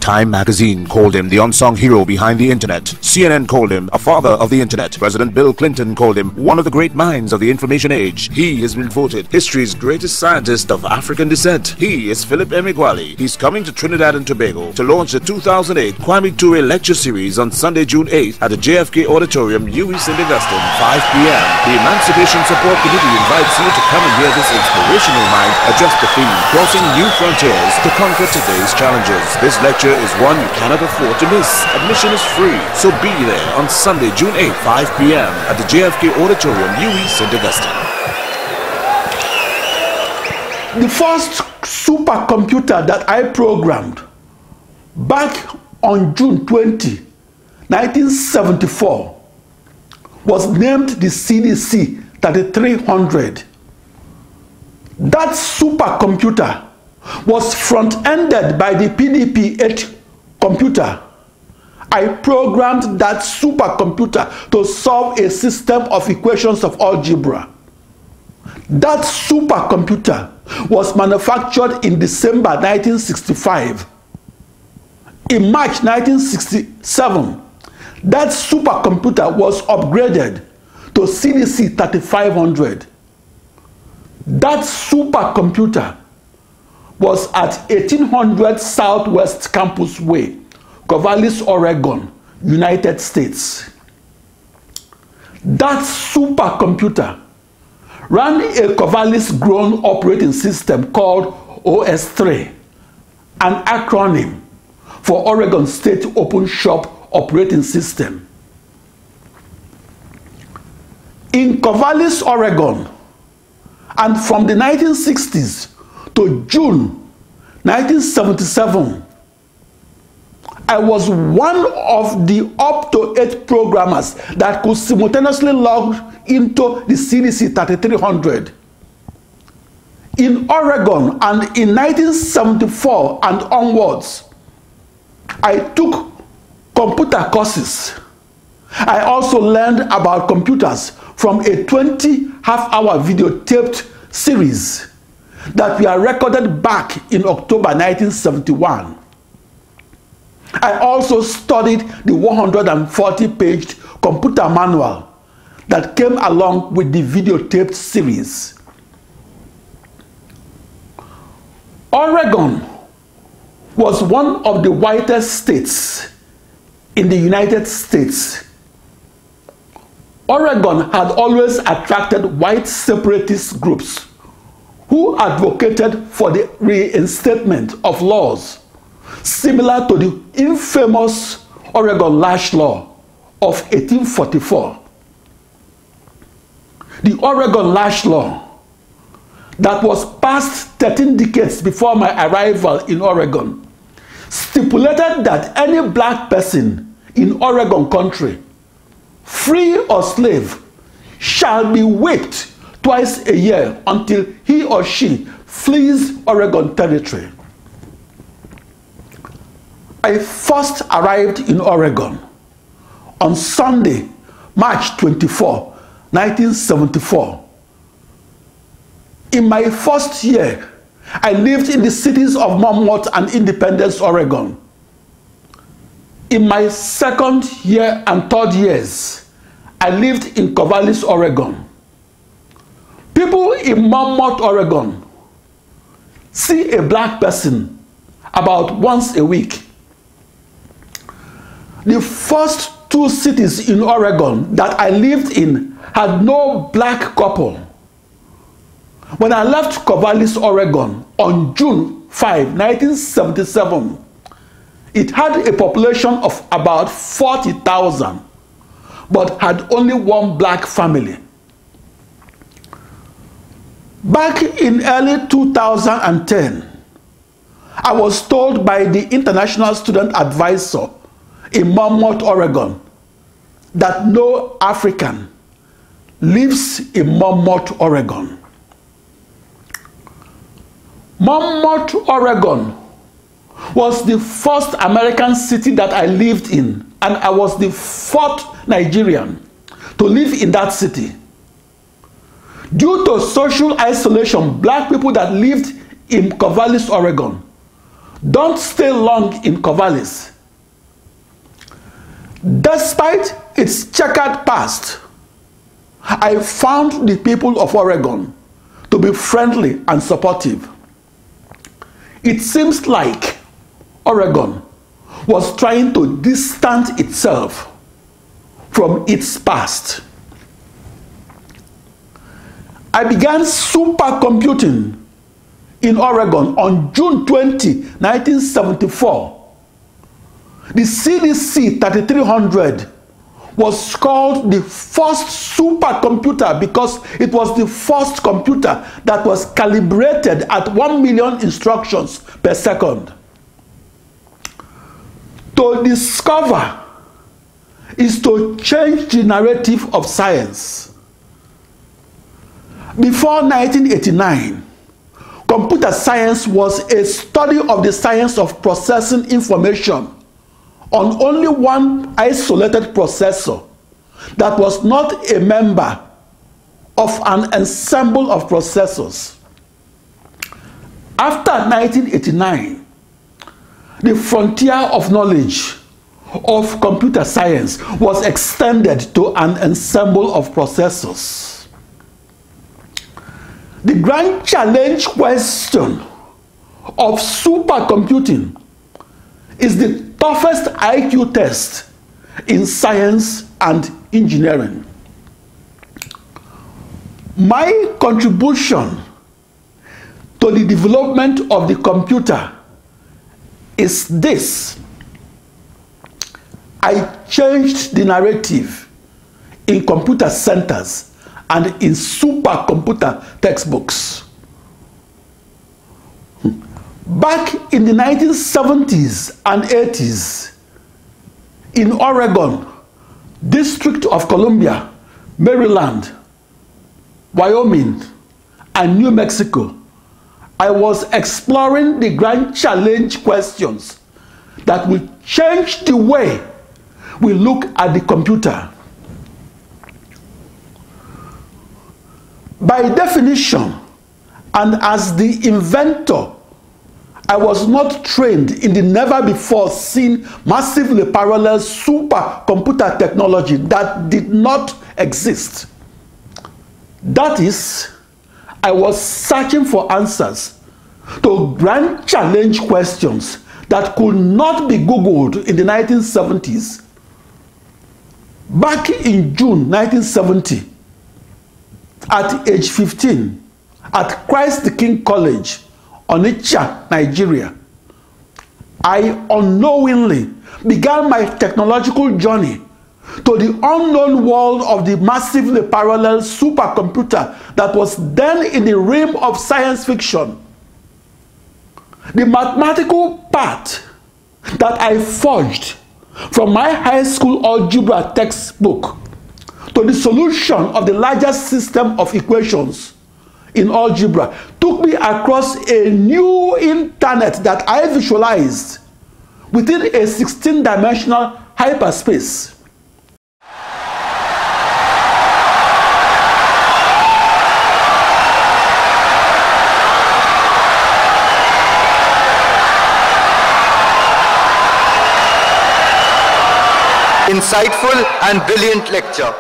Time magazine called him the unsung hero behind the internet. CNN called him a father of the internet. President Bill Clinton called him one of the great minds of the information age. He has been voted history's greatest scientist of African descent. He is Philip Emeagwali. He's coming to Trinidad and Tobago to launch the 2008 Kwame Ture lecture series on Sunday, June 8th at the JFK Auditorium, UWI St. Augustine, 5 p.m. The Emancipation Support Committee invites you to come and hear this inspirational mind address the theme, crossing new frontiers to conquer today's challenges. This lecture is one you cannot afford to miss. Admission is free, so be there on Sunday, June 8th, 5 p.m. at the JFK Auditorium, UWI St. Augustine. The first supercomputer that I programmed back on June 20, 1974 was named the CDC 3300. That supercomputer was front-ended by the PDP-8 computer. I programmed that supercomputer to solve a system of equations of algebra. That supercomputer was manufactured in December 1965. In March 1967, that supercomputer was upgraded to CDC 3500. That supercomputer was at 1800 Southwest Campus Way, Corvallis, Oregon, United States. That supercomputer ran a Corvallis-grown operating system called OS3, an acronym for Oregon State Open Shop Operating System. In Corvallis, Oregon, and from the 1960s to June 1977, I was one of the up to 8 programmers that could simultaneously log into the CDC 3300. In Oregon and in 1974 and onwards, I took computer courses. I also learned about computers from a 20 half-hour videotaped series that were recorded back in October 1971. I also studied the 140-page computer manual that came along with the videotaped series. Oregon was one of the whitest states in the United States. Oregon had always attracted white separatist groups who advocated for the reinstatement of laws similar to the infamous Oregon Lash Law of 1844. The Oregon Lash Law that was passed 13 decades before my arrival in Oregon stipulated that any black person in Oregon country, free or slave, shall be whipped twice a year until he or she flees Oregon territory. I first arrived in Oregon on Sunday, March 24, 1974. In my first year, I lived in the cities of Monmouth and Independence, Oregon. In my second year and third years, I lived in Corvallis, Oregon. People in Monmouth, Oregon see a black person about once a week. The first 2 cities in Oregon that I lived in had no black couple. When I left Corvallis, Oregon on June 5, 1977, it had a population of about 40,000, but had only 1 black family. Back in early 2010, I was told by the International Student Advisor in Monmouth, Oregon, that no African lives in Monmouth, Oregon. Monmouth, Oregon was the first American city that I lived in, and I was the 4th Nigerian to live in that city. Due to social isolation, black people that lived in Corvallis, Oregon don't stay long in Corvallis. Despite its checkered past, I found the people of Oregon to be friendly and supportive. It seems like Oregon was trying to distance itself from its past. I began supercomputing in Oregon on June 20, 1974. The CDC 3300 was called the first supercomputer because it was the first computer that was calibrated at 1 million instructions per second. To discover is to change the narrative of science. Before 1989, computer science was a study of the science of processing information on only one isolated processor that was not a member of an ensemble of processors. After 1989, the frontier of knowledge of computer science was extended to an ensemble of processors. The grand challenge question of supercomputing is the toughest IQ test in science and engineering. My contribution to the development of the computer is this: I changed the narrative in computer centers and in supercomputer textbooks. Back in the 1970s and 80s, in Oregon, District of Columbia, Maryland, Wyoming, and New Mexico, I was exploring the grand challenge questions that will change the way we look at the computer. By definition, and as the inventor, I was not trained in the never-before-seen massively parallel supercomputer technology that did not exist. That is, I was searching for answers to grand challenge questions that could not be Googled in the 1970s. Back in June 1970, at age 15, at Christ the King College, Onitsha, Nigeria, I unknowingly began my technological journey to the unknown world of the massively parallel supercomputer that was then in the realm of science fiction. The mathematical path that I forged from my high school algebra textbook to the solution of the largest system of equations in algebra took me across a new internet that I visualized within a 16-dimensional hyperspace. Insightful and brilliant lecture.